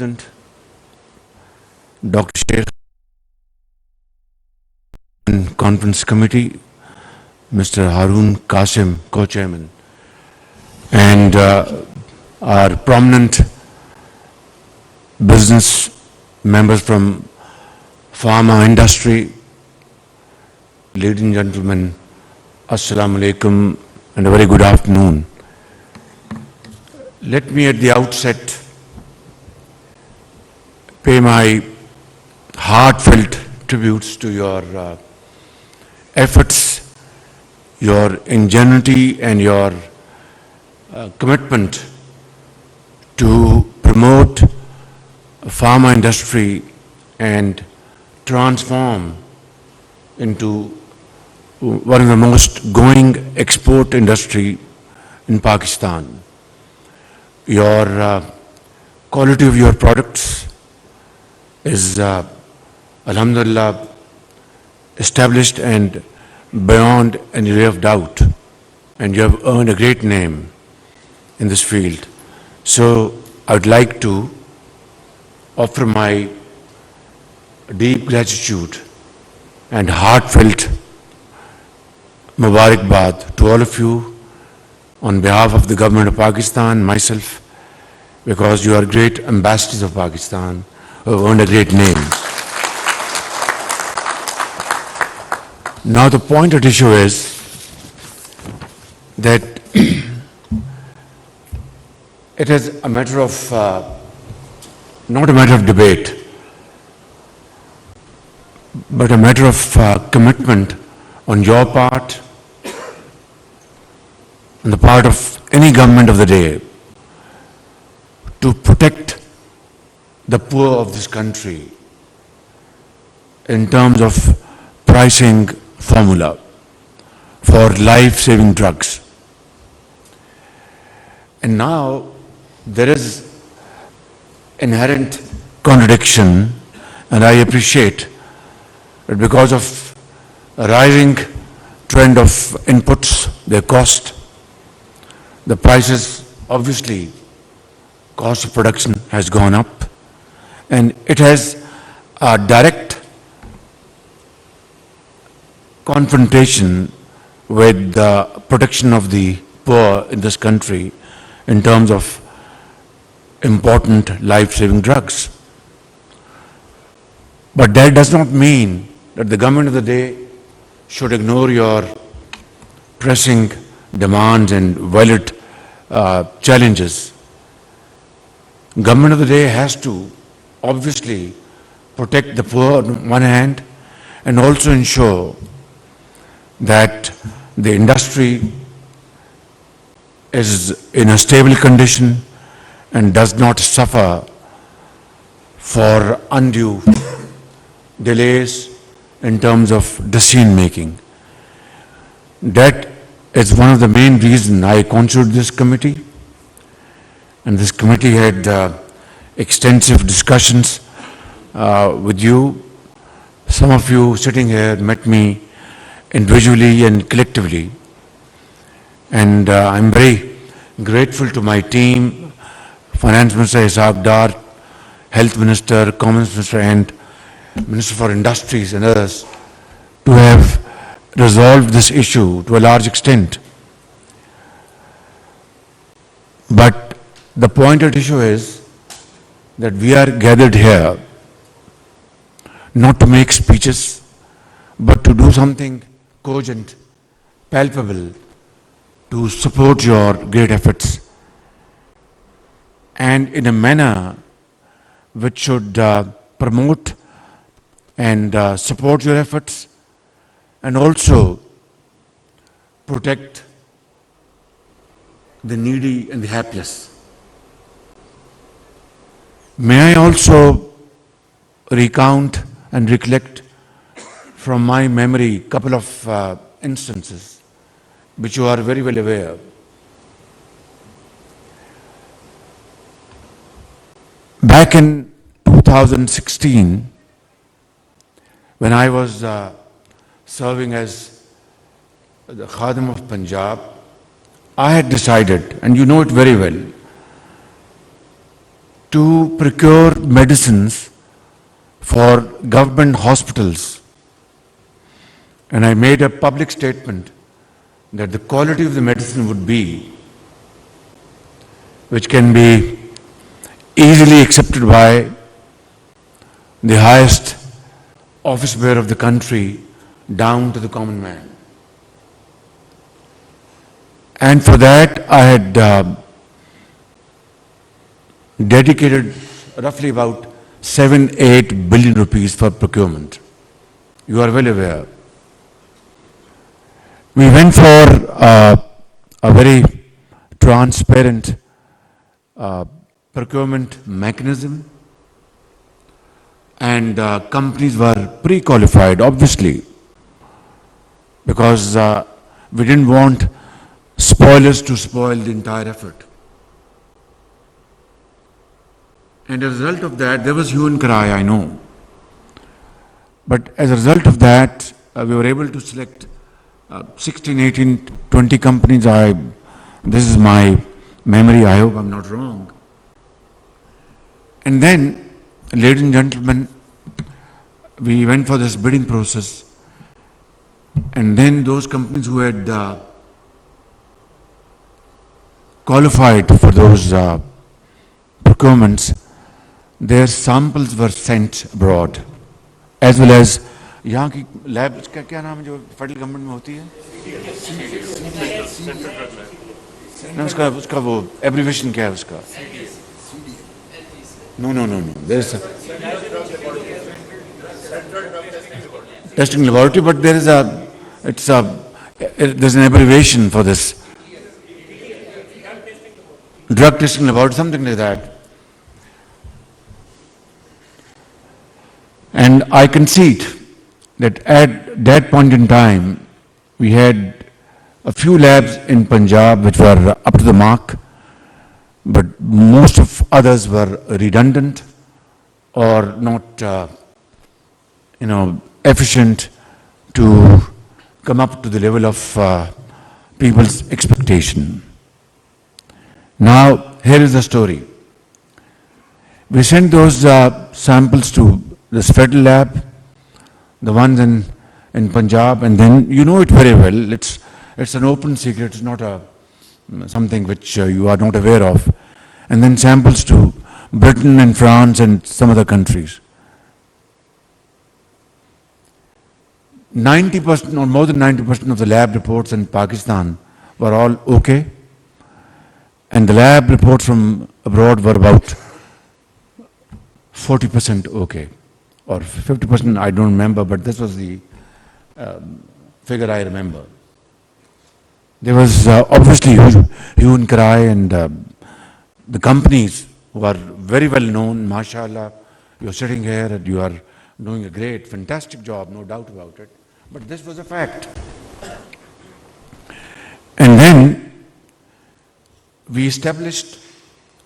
President, Dr. Sheikh, and Conference Committee, Mr. Harun Qasim, Co-Chairman, and our prominent business members from pharma industry, ladies and gentlemen, Assalamu alaikum and a very good afternoon. Let me at the outset pay my heartfelt tributes to your efforts, your ingenuity and your commitment to promote pharma industry and transform into one of the most growing export industry in Pakistan. Your quality of your products is, alhamdulillah, established and beyond any ray of doubt, and you have earned a great name in this field. So I would like to offer my deep gratitude and heartfelt Mubarakbad to all of you on behalf of the government of Pakistan, myself, because you are great ambassadors of Pakistan who have earned a great name. Now the point at issue is that it is a matter of, not a matter of debate, but a matter of commitment on your part, on the part of any government of the day, to protect the poor of this country in terms of pricing formula for life-saving drugs. And now there is inherent contradiction, and I appreciate that because of a rising trend of inputs, their cost, the prices, obviously, cost of production has gone up, and it has a direct confrontation with the protection of the poor in this country in terms of important life-saving drugs. But that does not mean that the government of the day should ignore your pressing demands and valid challenges. Government of the day has to obviously protect the poor on one hand and also ensure that the industry is in a stable condition and does not suffer for undue delays in terms of decision making. That is one of the main reasons I constituted this committee, and this committee had extensive discussions with you. Some of you sitting here met me individually and collectively, and I'm very grateful to my team, Finance Minister Ishaq Dar, Health Minister, Commerce Minister and Minister for Industries and others, to have resolved this issue to a large extent. But the point at issue is that we are gathered here not to make speeches, but to do something cogent, palpable, to support your great efforts, and in a manner which should promote and support your efforts and also protect the needy and the helpless. May I also recount and recollect from my memory a couple of instances which you are very well aware of. Back in 2016, when I was serving as the Khadim of Punjab, I had decided, and you know it very well, to procure medicines for government hospitals. And I made a public statement that the quality of the medicine would be, which can be easily accepted by the highest office bearer of the country down to the common man. And for that, I had dedicated roughly about 7-8 billion rupees for procurement. You are well aware. We went for a very transparent procurement mechanism, and companies were pre-qualified, obviously, because we didn't want spoilers to spoil the entire effort. And as a result of that, there was hue and cry, I know. But as a result of that, we were able to select 16, 18, 20 companies. This is my memory, I hope I'm not wrong. And then, ladies and gentlemen, we went for this bidding process. And then those companies who had qualified for those procurements, their samples were sent abroad, as well as यहाँ की lab का क्या नाम है जो federal government में होती है? ना उसका वो एब्रिविएशन क्या है उसका? No. There's a testing laboratory, but there's an abbreviation for this. Drug testing laboratory, something like that. And I concede that at that point in time, we had a few labs in Punjab which were up to the mark, but most of others were redundant or not, efficient to come up to the level of people's expectation. Now, here is the story. We sent those samples to this federal lab, the ones in Punjab, and then you know it very well. It's an open secret. It's not something which you are not aware of. And then samples to Britain and France and some other countries. 90% or more than 90% of the lab reports in Pakistan were all okay. And the lab reports from abroad were about 40% okay. Or 50%, I don't remember, but this was the figure I remember. There was obviously hue and cry, and the companies who are very well known, mashallah, you're sitting here and you are doing a great, fantastic job, no doubt about it. But this was a fact. And then we established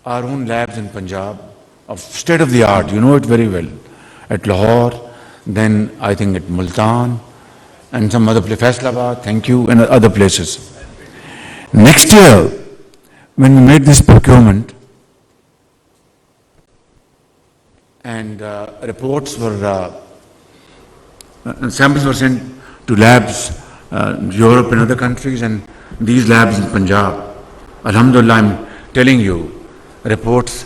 our own labs in Punjab of state of the art, you know it very well, at Lahore, then I think at Multan, and some other place, Faisalabad, thank you, and other places. Next year, when we made this procurement, and reports were, samples were sent to labs, Europe and other countries, and these labs in Punjab, Alhamdulillah, I'm telling you, reports,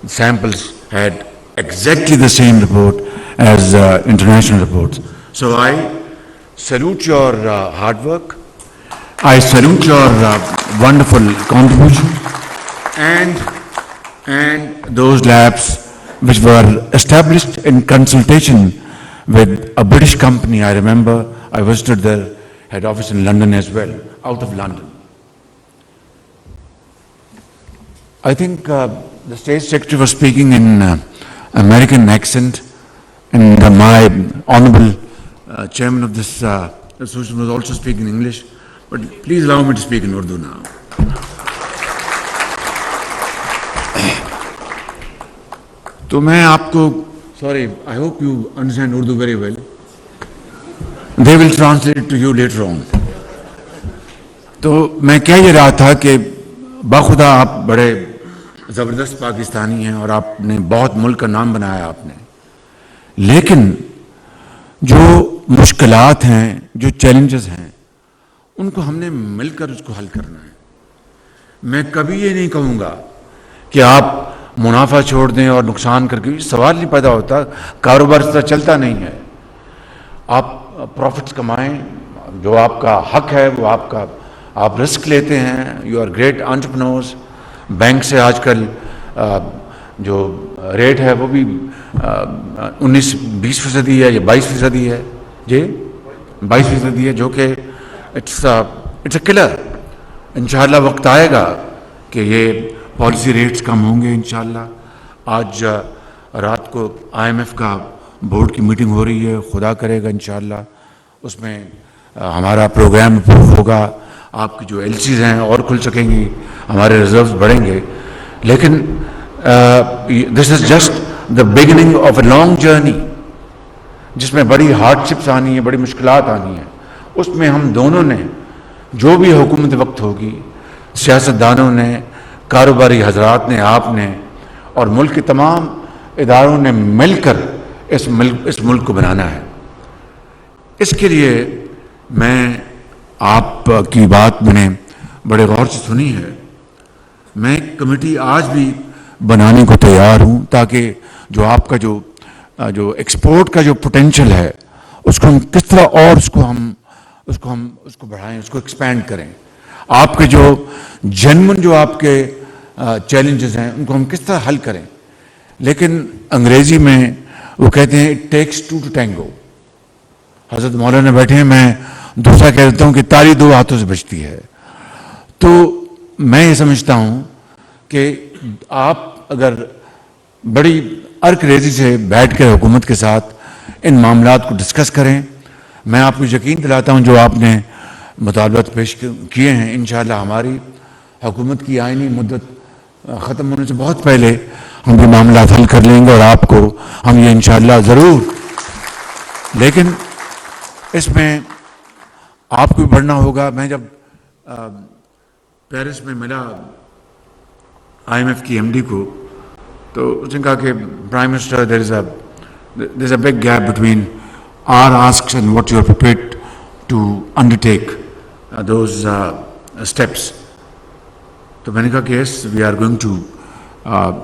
samples had exactly the same report as international reports. So I salute your hard work. I salute your wonderful contribution, and those labs which were established in consultation with a British company. I remember I visited their head office in London as well, out of London. I think the State Secretary was speaking in American accent, and my honorable chairman of this association was also speaking English. But please allow me to speak in Urdu now. तो मैं आपको, sorry, I hope you understand Urdu very well. They will translate it to you later on. तो मैं कह ये रहा था कि बाखुदा आप बड़े زبردست پاکستانی ہیں اور آپ نے بہت ملک کا نام بنایا آپ نے، لیکن جو مشکلات ہیں، جو چیلنجز ہیں، ان کو ہم نے مل کر اس کو حل کرنا ہے۔ میں کبھی یہ نہیں کہوں گا کہ آپ منافع چھوڑ دیں اور نقصان کر کے، سوال نہیں پیدا ہوتا، کاروبار اس طرح چلتا نہیں ہے۔ آپ پروفٹس کمائیں، جو آپ کا حق ہے وہ آپ کا، آپ رسک لیتے ہیں، you are great entrepreneurs. Bank سے آج کل جو ریٹ ہے وہ بھی 19-20% ہے یا 22% ہے، جی 22% ہے، جو کہ اٹس اے کلر۔ انشاءاللہ وقت آئے گا کہ یہ پالیسی ریٹس کم ہوں گے انشاءاللہ۔ آج رات کو IMF کا بورڈ کی میٹنگ ہو رہی ہے، خدا کرے گا انشاءاللہ اس میں ہمارا پروگرام اپروو ہوگا، آپ کی جو LCs ہیں اور کھل سکیں گی، ہمارے ریزروز بڑھیں گے۔ لیکن this is just the beginning of a long journey, جس میں بڑی ہارڈ شپس آنی ہیں، بڑی مشکلات آنی ہیں۔ اس میں ہم دونوں نے، جو بھی حکومت وقت ہوگی، سیاستدانوں نے، کاروباری حضرات نے، آپ نے، اور ملک کے تمام اداروں نے مل کر اس ملک کو بنانا ہے۔ اس کے لیے میں آپ کی بات میں نے بڑے غور سے سنی ہے۔ میں کمیٹی آج بھی بنانے کو تیار ہوں، تاکہ جو آپ کا جو ایکسپورٹ کا جو پوٹینشل ہے، اس کو ہم کس طرح اور اس کو بڑھائیں، اس کو ایکسپینڈ کریں۔ آپ کے جو جنمن جو آپ کے چیلنجز ہیں، ان کو ہم کس طرح حل کریں۔ لیکن انگریزی میں وہ کہتے ہیں it takes to to tango. حضرت مولانا بیٹھے ہیں، میں دوسرا کہہ دیتا ہوں کہ تالی دو ہاتھوں سے بجتی ہے۔ تو میں یہ سمجھتا ہوں کہ آپ اگر بڑی ارک ریزی سے بیٹھ کر حکومت کے ساتھ ان معاملات کو ڈسکس کریں، میں آپ کو یقین دلاتا ہوں جو آپ نے مطالبات پیش کیے ہیں، انشاءاللہ ہماری حکومت کی آئینی مدت ختم ہونے سے بہت پہلے ہم یہ معاملات حل کر لیں گے، اور آپ کو ہم یہ انشاءاللہ ضرور۔ لیکن اس میں آپ کو بھی پڑھنا ہوگا۔ میں جب پیرس میں ملا IMF کی MD کو، تو اس نے کہا کہ prime minister there is a big gap between our asks and what you are prepared to undertake those steps۔ تو میں نے کہا کہ yes, we are going to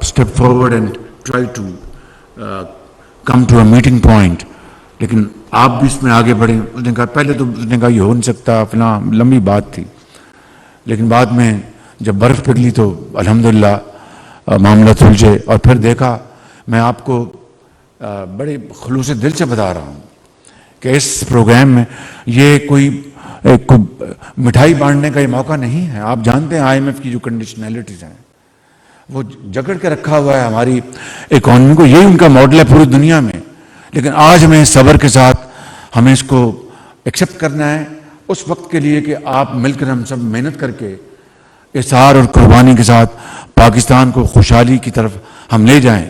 step forward and try to come to a meeting point، لیکن آپ بھی اس میں آگے بڑھیں۔ اس نے کہا پہلے تو اس نے کہا یہ ہو نہیں سکتا، فلاں لمبی بات تھی، لیکن بعد میں جب برف پگھلی تو الحمدللہ معاملہ سلجھے، اور پھر دیکھا۔ میں آپ کو بڑے خلوص دل سے بتا رہا ہوں کہ اس پروگرام میں یہ کوئی مٹھائی بانٹنے کا یہ موقع نہیں ہے۔ آپ جانتے ہیں IMF کی جو کنڈیشنلٹیز ہیں، وہ جکڑ کے رکھا ہوا ہے ہماری اکانومی کو، یہی ان کا ماڈل ہے پوری دنیا میں۔ لیکن آج ہمیں صبر کے ساتھ ہمیں اس کو ایکسیپٹ کرنا ہے، اس وقت کے لیے کہ آپ مل کر ہم سب محنت کر کے اصرار اور قربانی کے ساتھ پاکستان کو خوشحالی کی طرف ہم لے جائیں۔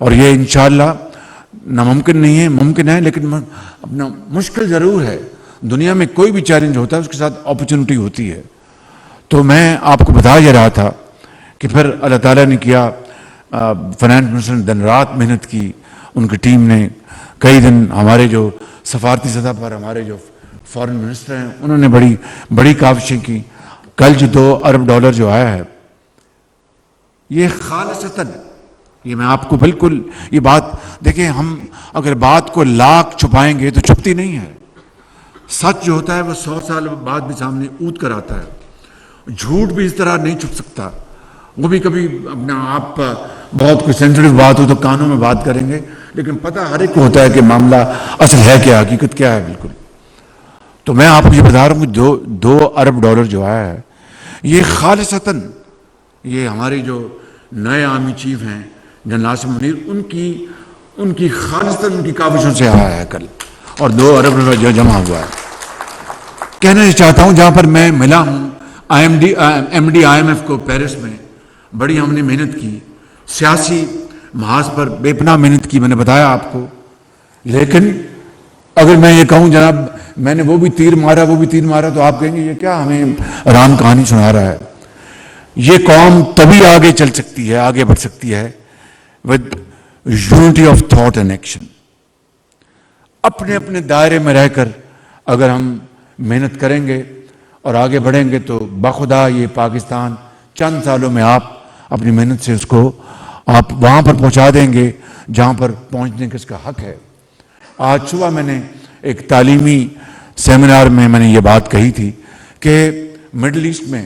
اور یہ انشاءاللہ ناممکن نہیں ہے، ممکن ہے، لیکن اپنا مشکل ضرور ہے۔ دنیا میں کوئی بھی چیلنج ہوتا ہے، اس کے ساتھ اپرچونٹی ہوتی ہے۔ تو میں آپ کو بتا یہ رہا تھا کہ پھر اللہ تعالیٰ نے کیا، فائنانس منسٹر نے دن رات محنت کی، ان کی ٹیم نے کئی دن، ہمارے جو سفارتی سطح پر ہمارے جو فارن منسٹر ہیں، انہوں نے بڑی کاوشیں کی۔ کل جو $2 ارب جو آیا ہے، یہ خالصتاً، یہ میں آپ کو بالکل یہ بات دیکھیں، ہم اگر بات کو لاکھ چھپائیں گے تو چھپتی نہیں ہے۔ سچ جو ہوتا ہے وہ 100 سال بعد بھی سامنے اونٹ کر آتا ہے۔ جھوٹ بھی اس طرح نہیں چھپ سکتا، وہ بھی کبھی اپنا آپ بہت کوئی سینسٹیو بات ہو تو کانوں میں بات کریں گے، لیکن پتہ ہر ایک کو ہوتا ہے کہ معاملہ اصل ہے کیا، حقیقت کیا ہے بالکل۔ تو میں آپ کو یہ بتا رہا ہوں کہ $2 ارب جو آیا ہے، یہ خالصتاً یہ ہمارے جو نئے آرمی چیف ہیں جنرل عاصم منیر، ان کی خالصتاً ان کی کاوشوں سے آیا ہے کل، اور $2 ارب جو جمع ہوا ہے۔ کہنا یہ چاہتا ہوں، جہاں پر میں ملا ہوں MD IMF کو پیرس میں، بڑی ہم نے محنت کی، سیاسی محاذ پر بے پناہ محنت کی، میں نے بتایا آپ کو۔ لیکن اگر میں یہ کہوں جناب میں نے وہ بھی تیر مارا تو آپ کہیں گے یہ کیا ہمیں رام کہانی سنا رہا ہے۔ یہ قوم تبھی آگے چل سکتی ہے, آگے بڑھ سکتی ہے with unity of thought and action. اپنے اپنے دائرے میں رہ کر اگر ہم محنت کریں گے اور آگے بڑھیں گے تو بخدا یہ پاکستان چند سالوں میں آپ اپنی محنت سے اس کو آپ وہاں پر پہنچا دیں گے جہاں پر پہنچنے کا اس کا حق ہے. آج صبح میں نے ایک تعلیمی سیمینار میں نے یہ بات کہی تھی کہ مڈل ایسٹ میں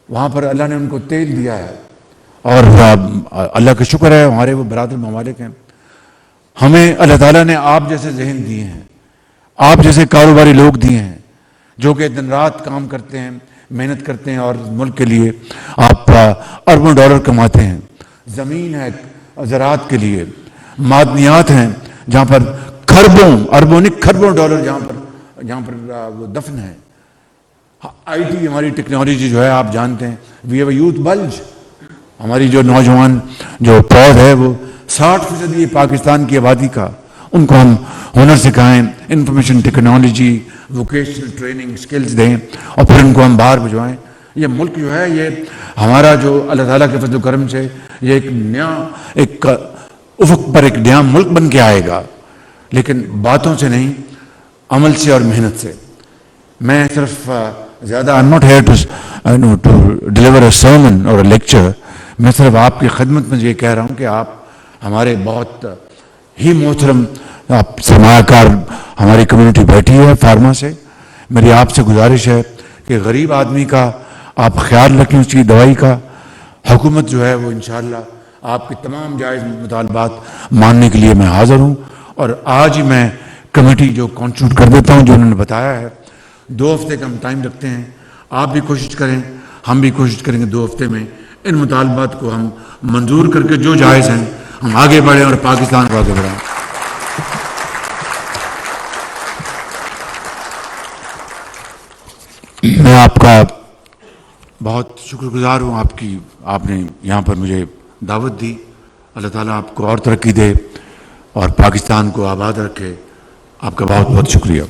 وہاں پر اللہ نے ان کو تیل دیا ہے اور اللہ کا شکر ہے ہمارے وہ برادر ممالک ہیں. ہمیں اللہ تعالیٰ نے آپ جیسے ذہن دیے ہیں, آپ جیسے کاروباری لوگ دیے ہیں جو کہ دن رات کام کرتے ہیں, محنت کرتے ہیں اور ملک کے لیے آپ اربوں ڈالر کماتے ہیں. زمین ہے زراعت کے لیے, معدنیات ہیں جہاں پر اربوں نہیں کھربوں ڈالر جہاں پر وہ دفن ہے. آئی ٹی ہماری ٹیکنالوجی جو ہے آپ جانتے ہیں, we have a youth bulge. ہماری جو نوجوان جو پود ہے وہ 60% یہ پاکستان کی آبادی کا, ان کو ہم ہنر سکھائیں, information technology, vocational training skills دیں اور پھر ان کو ہم باہر بھجوائیں. یہ ملک جو ہے یہ ہمارا جو اللہ تعالیٰ کے فضل و کرم سے یہ ایک نیا ایک افق پر ایک نیا ملک بن کے آئے گا, لیکن باتوں سے نہیں, عمل سے اور محنت سے. میں صرف زیادہ I'm not here to deliver a sermon or a lecture. میں صرف آپ کی خدمت میں یہ کہہ رہا ہوں کہ آپ ہمارے بہت ہی محترم آپ سرمایہ کار ہماری کمیونٹی بیٹھی ہے فارما سے. میری آپ سے گزارش ہے کہ غریب آدمی کا آپ خیال رکھیں, اس کی دوائی کا. حکومت جو ہے وہ انشاءاللہ آپ کی تمام جائز مطالبات ماننے کے لیے میں حاضر ہوں. اور آج ہی میں کمیٹی جو کانسٹیٹیوٹ کر دیتا ہوں جو انہوں نے بتایا ہے, 2 ہفتے کا ہم ٹائم رکھتے ہیں. آپ بھی کوشش کریں, ہم بھی کوشش کریں گے 2 ہفتے میں ان مطالبات کو ہم منظور کر کے جو جائز ہیں ہم آگے بڑھیں اور پاکستان کو آگے بڑھائیں. میں آپ کا بہت شکر گزار ہوں, آپ نے یہاں پر مجھے دعوت دی. اللہ تعالیٰ آپ کو اور ترقی دے اور پاکستان کو آباد رکھے. آپ کا بہت بہت شکریہ.